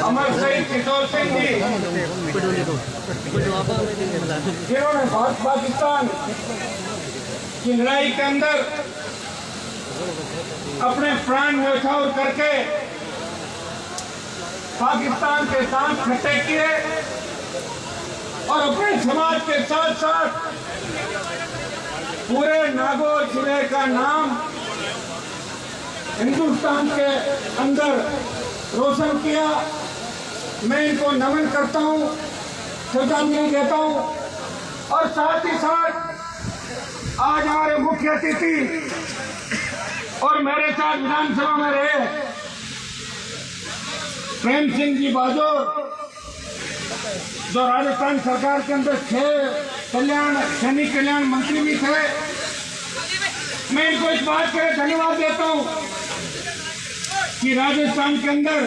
अमर शहीद किशोर सिंह जी, जिन्होंने भारत पाकिस्तान की लड़ाई के अंदर अपने प्राण न्यौछावर करके पाकिस्तान के साथ खट्टे किए और अपने समाज के साथ साथ पूरे नागौर जिले का नाम हिंदुस्तान के अंदर रोशन किया। मैं इनको नमन करता हूँ, श्रद्धांजलि देता हूँ। और साथ ही साथ आज हमारे मुख्य अतिथि और मेरे साथ विधानसभा में रहे प्रेम सिंह जी बाजोर, जो राजस्थान सरकार के अंदर 6 सैनिक कल्याण मंत्री भी थे। मैं इनको इस बात के लिए धन्यवाद देता हूँ कि राजस्थान के अंदर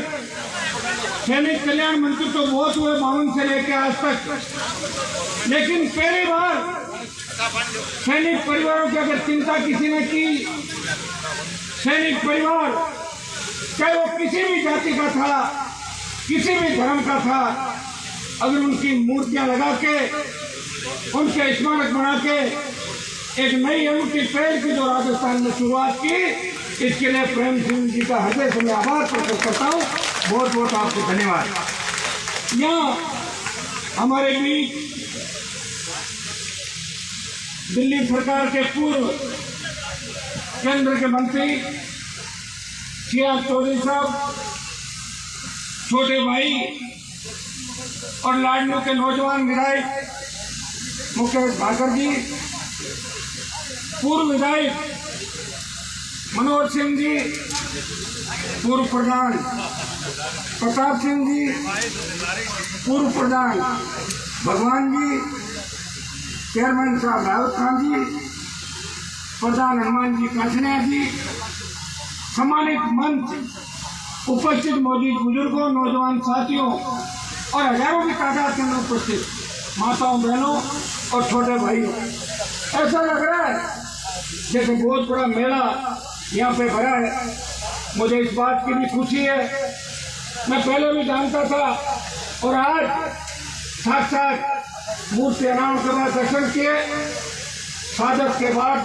सैनिक कल्याण मंत्री तो बहुत हुए 52 से लेकर आज तक, लेकिन पहली बार सैनिक परिवारों की अगर चिंता किसी ने की, सैनिक परिवार चाहे वो किसी भी जाति का था, किसी भी धर्म का था, अगर उनकी मूर्तियां लगा के उनके स्मारक बना के एक नई अनूठी पहल की जो राजस्थान में शुरुआत की, इसके लिए प्रेम सिंह जी का हृदय से मैं आभार प्रकट करता हूँ। बहुत बहुत आपको धन्यवाद। यहाँ हमारे बीच दिल्ली सरकार के पूर्व केंद्र के मंत्री सियाज चौधरी साहब, छोटे भाई और लाडनू के नौजवान विधायक मुकेश भाकर जी, पूर्व विधायक मनोज सिंह जी, पूर्व प्रधान प्रताप सिंह जी, पूर्व प्रधान भगवान जी, चेयरमैन साहब रावत खान जी, प्रधान हनुमान जी काछनिया जी, सम्मानित मंच, उपस्थित मौजूद बुजुर्गों, नौजवान साथियों और हजारों की तादाद के अंदर उपस्थित माताओं, बहनों और छोटे भाइयों, ऐसा लग रहा है जैसे बहुत बड़ा मेला यहाँ पे भरा है। मुझे इस बात की भी खुशी है, मैं पहले भी जानता था और आज साक्षात मूर्ति अनावरण के बाद दर्शन किए, साधक के बाद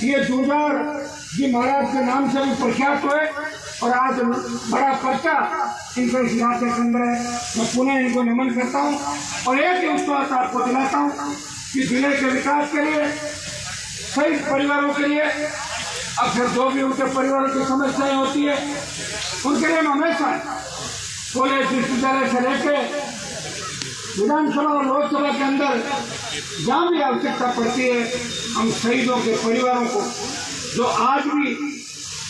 ये जूझार जी महाराज के नाम से भी प्रख्यात हुए और आज बड़ा पर्चा इनके इस इलाके के अंदर है। मैं पुनः इनको नमन करता हूँ और एक ही विश्वास आपको दिलाता हूँ कि जिले के विकास के लिए, शहीद परिवारों के लिए, अक्सर जो भी उनके परिवारों की समस्याएं होती है उनके लिए हम हमेशा कॉलेज विश्वविद्यालय से लेकर विधानसभा और लोकसभा के अंदर जहाँ भी आवश्यकता पड़ती है, हम शहीदों के परिवारों को जो आज भी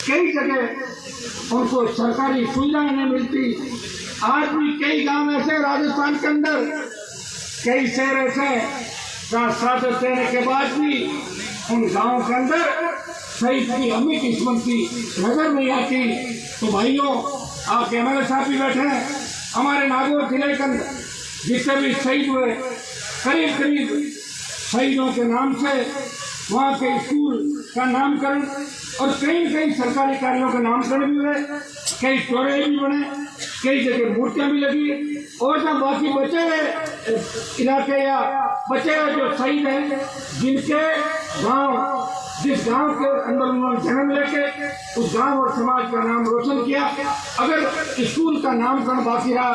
कई जगह उनको सरकारी सुविधाएं नहीं मिलती, आज भी कई गांव ऐसे राजस्थान के अंदर, कई शहर ऐसे जहाँ साधक देने के बाद भी उन गांवों के अंदर शहीद की अमिट स्मृति नजर नहीं आती। तो भाइयों, आप एमएलए साहब भी बैठे हैं, हमारे नागौर जिले के अंदर जितने भी शहीद हुए, करीब करीब शहीदों के नाम से वहाँ के स्कूल का नामकरण और कई सरकारी कार्यों का नामकरण भी हुए, कई चौराहे भी बने, कई जगह मूर्तियां भी लगी और जब बाकी बचे हुए इलाके या बचे हुए जो शहीद हैं, जिनके गांव, जिस गांव के अंदर उन्होंने जन्म लेके उस गांव और समाज का नाम रोशन किया, अगर स्कूल का नामकरण बाकी रहा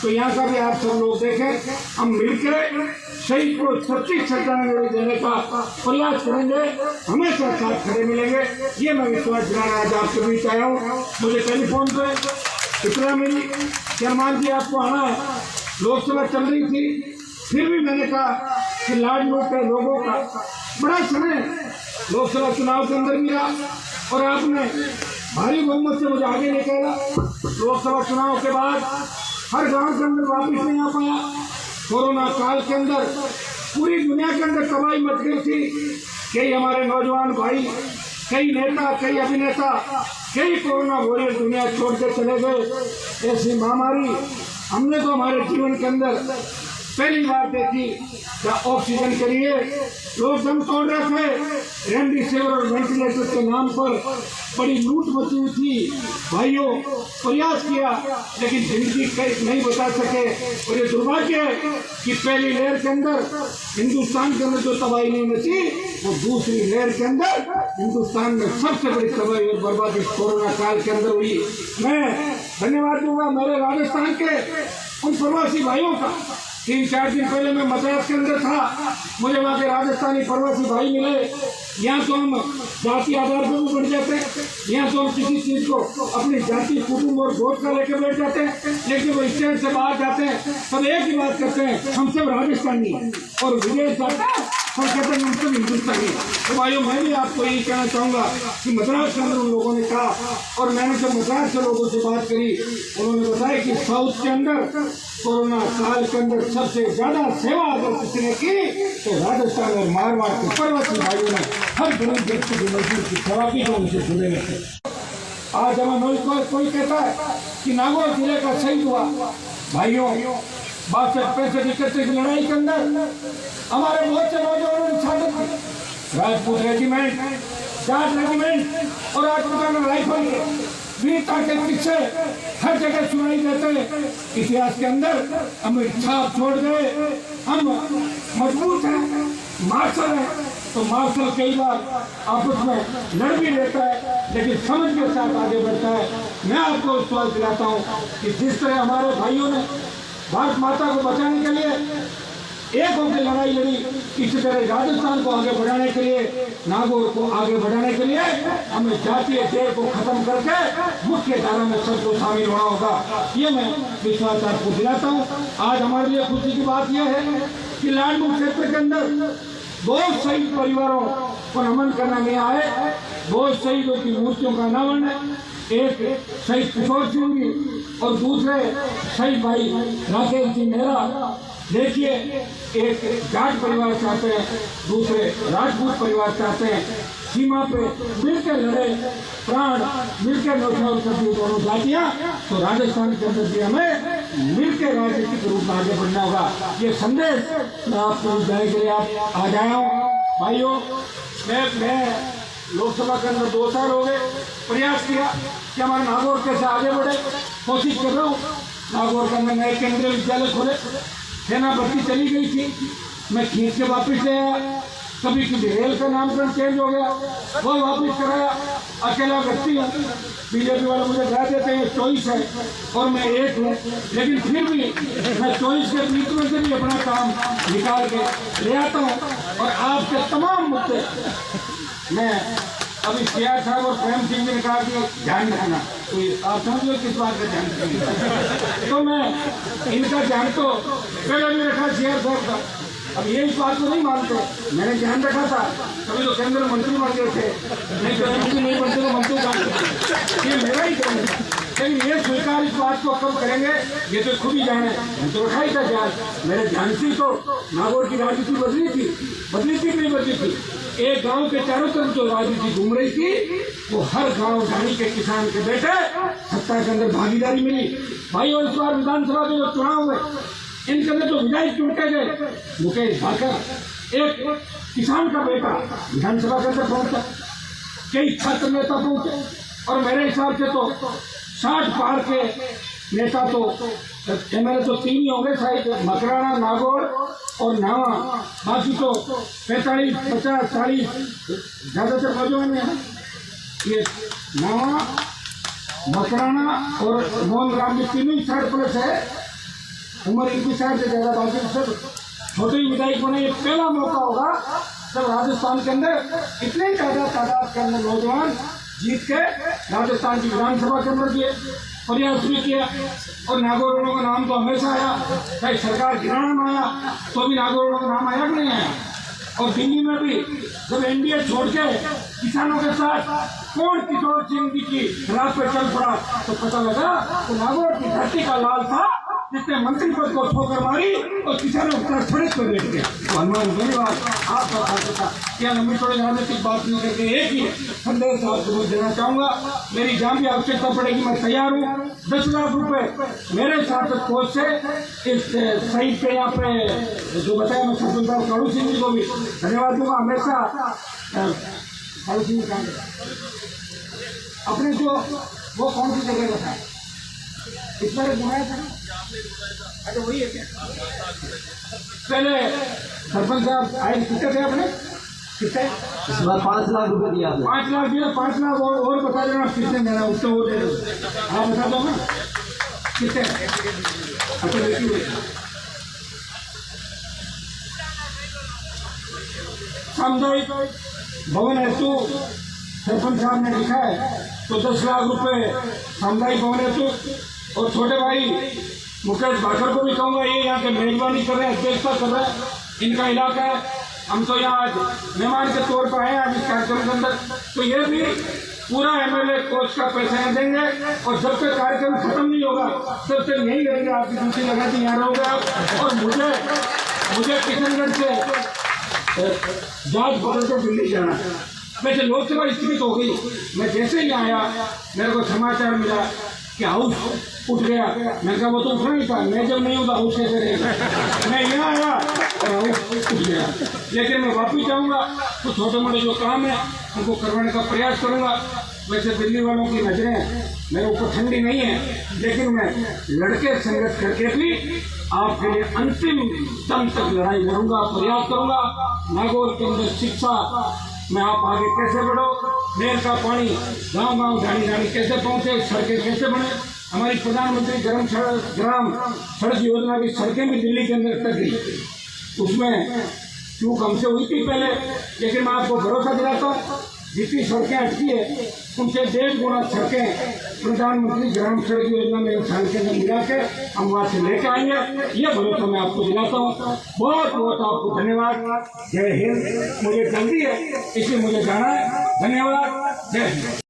तो यहाँ का भी आप सब लोग देखें, हम मिलकर शहीद को सच्ची श्रद्धांजलि देने का प्रयास करेंगे, हमेशा साथ खड़े मिलेंगे। ये मैं विश्वास दिलाना आज आपके बीच आया हूँ। मुझे टेलीफोन पे इतना मिली कि हनुमान जी आपको आना है, लोकसभा चल रही थी, फिर भी मैंने कहा कि लाडनू के लोगों का बड़ा समय लोकसभा चुनाव के अंदर भी रहा और आपने भारी बहुमत से मुझे आगे निकाला। लोकसभा चुनाव के बाद हर गांव के अंदर वापिस नहीं आ पाया। कोरोना काल के अंदर पूरी दुनिया के अंदर तबाही मच गई थी। कई हमारे नौजवान भाई, कई नेता, कई अभिनेता, कई कोरोना वॉरियर दुनिया छोड़ के चले गए। ऐसी महामारी हमने तो हमारे जीवन के अंदर पहली बार देखी ऑक्सीजन के लिए लोग दम तोड़ रहे थे। रेमडेसिविर और वेंटिलेटर के नाम पर बड़ी लूट मची हुई थी। भाइयों, प्रयास किया लेकिन जिंदगी नहीं बचा सके। और ये दुर्भाग्य है कि पहली लहर के अंदर हिंदुस्तान के अंदर जो तबाही नहीं मची, वो दूसरी लहर के अंदर हिंदुस्तान में सबसे बड़ी तबाही और बर्बादी कोरोना काल के अंदर हुई। मैं धन्यवाद दूंगा मेरे राजस्थान के उन प्रवासी भाइयों का। 3-4 दिन पहले मैं मद्रास के अंदर था, मुझे वहाँ के राजस्थानी प्रवासी भाई मिले। यहाँ तो हम जाति आधार पर भी बढ़ जाते हैं, यहाँ तो हम किसी चीज को अपनी जाति, कुटुंब और गोद का लेकर बैठ जाते हैं, लेकिन वो स्टेट से बाहर जाते हैं सब एक ही बात करते हैं, हम सब राजस्थानी हैं। और विदेश जाते हैं हम कहते हैं हम सब हिंदुस्तानी। तो भाइयों, मैं भी आपको यही कहना चाहूँगा कि मद्रास के अंदर उन लोगों ने कहा, और मैंने जब मद्रास के लोगों से बात करी, उन्होंने बताया कि साउथ के अंदर कोरोना काल के अंदर सबसे ज्यादा सेवा अगर किसी ने की तो राजस्थान और मारवाड़ के पर्वतीय भाइयों ने हर गरीब व्यक्ति की मजदूर की सेवा की, जो उनसे जुड़े थे। आज हमें कोई कहता है कि नागौर जिले का शहीद हुआ। भाइयों, 62-65 की लड़ाई के अंदर हमारे बहुत से नौजवानों ने शहादत दी। राजपूत रेजिमेंट, जाट रेजिमेंट और राजपूताना राइफल के वीरता के पीछे हर जगह सुनाई देते इतिहास के अंदर हमें छाप छोड़ गए। हम मजबूत हैं, मार्शल है, तो मार्शल कई बार आपस में लड़ भी लेता है लेकिन समझ के साथ आगे बढ़ता है। मैं आपको विश्वास दिलाता हूँ कि जिस तरह हमारे भाइयों ने भारत माता को बचाने के लिए एक होकर लड़ाई लड़ी, इसी तरह राजस्थान को आगे बढ़ाने के लिए, नागौर को आगे बढ़ाने के लिए हमें जातीय खेल को खत्म करके मुख्य धारा में सबको शामिल होना होगा। ये मैं विश्वास आपको दिलाता हूँ। आज हमारे लिए खुशी की बात यह है कि लाडनू क्षेत्र के अंदर बहुत शहीद परिवारों को नमन करना में आए, बहुत शहीदों की मूर्तियों का अनावरण है। एक शहीद किशोर सिंह जी और दूसरे शहीद भाई राकेश जी मेहरा। देखिए, एक जाट परिवार चाहते हैं, दूसरे राजपूत परिवार चाहते हैं, सीमा पे मिलकर लड़े, प्राण मिलकर न्यौछावर करती दोनों जातियां। तो राजस्थान के अंदर भी हमें मिलकर राजनीतिक रूप में आगे बढ़ना होगा। ये संदेश मैं आपको देने के लिए आज आया हूँ। भाइयों, मैं लोकसभा के अंदर 2 साल हो गए, प्रयास किया कि हमारे नागौर कैसे आगे बढ़े, कोशिश कर रहा हूँ। नागौर के अंदर नए केंद्रीय विद्यालय खोले, सेना भर्ती चली गई थी, मैं खींच के वापस ले आया। कभी किसी रेल का नामकरण चेंज हो गया, वो वापस कराया। अकेला व्यक्ति हूँ, बीजेपी वाले मुझे कह देते हैं चॉइस है और मैं एक हूँ, लेकिन फिर भी मैं चॉइस के बीच में से भी अपना काम निकाल के ले आता हूँ। और आपके तमाम मुद्दे मैं अभी सीआर साहब और प्रेम सिंह जी ने कहा कि ध्यान रखना, तो आप समझ लो किस बात का ध्यान रखेंगे। तो मैं इनका ध्यान तो पहले भी रखा सीआर साहब का, अब ये इस बात को नहीं मानते, मैंने ध्यान रखा था। कभी तो केंद्र मंत्री बन गए थे, नहीं तो एमपी नहीं बनते तो मंत्री बनते, ये मेरा ही ध्यान है। लेकिन ये स्वीकार इस बात को कब करेंगे ये तो खुद ही जाने। मैं तो रखा ही था ध्यान, मेरे ध्यान से तो नागौर की राजनीति बदली थी कि नहीं बदली थी। एक गांव के चारों तरफ जो राजनीति घूम रही थी, वो हर गांव ढाणी के किसान के बेटे सत्ता के अंदर भागीदारी मिली। भाई, और इस बार विधानसभा के जो चुनाव हुए, इनके अंदर जो विधायक चुनके गए, मुकेश भाकर, एक किसान का बेटा विधानसभा के अंदर पहुंचा, कई छात्र नेता पहुंचे, और मेरे हिसाब से तो 60 पार के नेता तो एमएलए तो 3 ही होंगे शायद, मकराना, नागौर और नावा। बाकी तो 45, 50, 40 ज्यादातर नौजवान है। ये नावा, मकराना और मोहन राम, 3 60+ है, उम्र इनकी 60 से ज्यादा। बाकी सब छोटे ही विधायक बने। ये पहला मौका होगा जब राजस्थान के अंदर इतने ज्यादा तादाद के अंदर नौजवान जीत के राजस्थान की विधानसभा के अंदर किए, प्रयास भी किया। और नागौर का नाम तो हमेशा आया, चाहे सरकार गिराना में आया तो भी नागौर का नाम आया कि नहीं आया। और दिल्ली में भी जब एनडीए छोड़ के किसानों के साथ कौन किशोर सिंह जी की राह पे चल पड़ा, तो पता लगा वो नागौर की धरती का लाल था जिसने मंत्री पद को ठोकर मारी और किसानों को सड़क पर बैठ गया। तो हनुमान धन्यवाद आपका था। क्या लंबी थोड़ी राजनीतिक बात नहीं करके एक ही संदेश आपको देना चाहूंगा। मेरी जहाँ भी आवश्यकता पड़ेगी मैं तैयार हूँ। 10 लाख रुपए मेरे सांसद कोष से इस शहीद पे यहाँ पे जो बताया मैं सरपंच साहब कालू सिंह जी को भी धन्यवाद दूंगा। हमेशा कालू सिंह अपने जो वो कौन सी जगह बताया इस बार घुमाया था। अच्छा वही है क्या? पहले सरपंच साहब आए कितने थे अपने कितने? इस बार 5 लाख रुपए दिया। 5 लाख दिया। 5 लाख और बता देना कितने देना उससे वो दे दो। हाँ बता दो ना कितने। अच्छा देखिए सामुदायिक भवन हेतु सरपंच साहब ने लिखा है तो 10 लाख रुपए सामुदायिक भवन हेतु। और छोटे भाई मुकेश भाकर को भी कहूँगा ये यहाँ के मेजबानी कर रहे हैं अध्यक्षता कर रहे हैं इनका इलाका है। हम तो यहाँ आज मेहमान के तौर पर आए आज इस कार्यक्रम के अंदर। तो ये भी पूरा MLA कोष का पैसा यहाँ देंगे और जब तक कार्यक्रम खत्म नहीं होगा तब तक यही रहेंगे। आपकी ड्यूटी लगा दी यहाँ रहोगे आप। और मुझे किशनगढ़ से जहाज पकड़ कर दिल्ली जाना है। वैसे लोकसभा स्थित हो गई। मैं जैसे ही आया मेरे को समाचार मिला कि हाउस उठ गया। मैंने कहा वो तो उठना ही था। मैं जब नहीं होता हाउस कैसे रहेगा। मैं यहाँ आया और हाउस उठ गया। लेकिन मैं वापिस जाऊँगा तो छोटे मोटे जो काम है उनको करवाने का प्रयास करूँगा। वैसे दिल्ली वालों की नजरें मेरे ऊपर ठंडी नहीं है लेकिन मैं लड़के संघर्ष करके भी आपके लिए अंतिम दम तक लड़ाई लड़ूंगा प्रयास करूँगा। नागौर के अंदर शिक्षा में आप आगे कैसे बढ़ो। नहर का पानी गांव गांव ढाणी ढाणी कैसे पहुंचे। सड़कें कैसे बने। हमारी प्रधानमंत्री ग्राम सड़क योजना की सड़कें भी दिल्ली के अंदर तक गई। उसमें चूक हमसे हुई थी पहले लेकिन मैं आपको भरोसा दिलाता हूँ जितनी सड़कें अटकी है उनसे 1.5 गुना सड़कें प्रधानमंत्री ग्राम सड़क योजना में इंसान के अंदर मिला के हम वहाँ से लेके आएंगे। ये भरोसा मैं आपको दिलाता हूँ। बहुत बहुत आपको धन्यवाद। जय हिंद। मुझे जल्दी है इसलिए मुझे जाना है। धन्यवाद। जय हिंद।